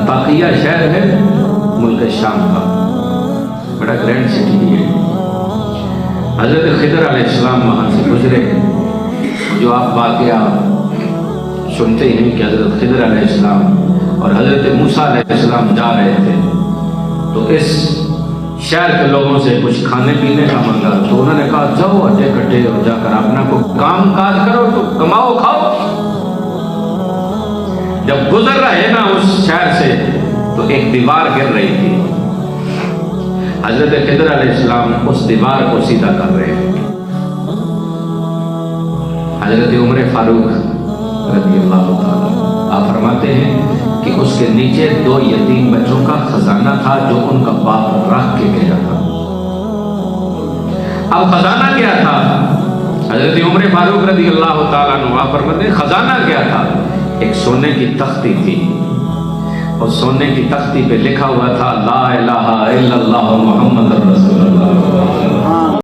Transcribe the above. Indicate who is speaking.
Speaker 1: انطاکیہ شہر ہے ملک شام کا، بڑا گرینڈ سٹی ہے۔ حضرت خضر علیہ السلام وہاں سے گزرے، جو آپ واقعہ سنتے ہیں کہ حضرت خضر علیہ السلام اور حضرت موسیٰ علیہ السلام جا رہے تھے، تو اس شہر کے لوگوں سے کچھ کھانے پینے کا منگا، تو انہوں نے کہا جاؤ اٹھے کٹھے ہو جا کر اپنا کو کام کاج کرو، تو کماؤ کھاؤ۔ جب گزر رہے نا اس شہر سے تو ایک دیوار گر رہی تھی، حضرت خضر علیہ السلام اس دیوار کو سیدھا کر رہے ہیں۔ حضرت عمر فاروق رضی اللہ تعالیٰ آپ فرماتے ہیں کہ اس کے نیچے 2 یتیم بچوں کا خزانہ تھا جو ان کا باپ رکھ کے گیا تھا۔ اب خزانہ کیا تھا؟ حضرت عمر فاروق رضی اللہ تعالیٰ عنہ آپ فرماتے ہیں خزانہ کیا تھا؟ ایک سونے کی تختی تھی، اور سونے کی تختی پہ لکھا ہوا تھا لا الہ الا اللہ محمد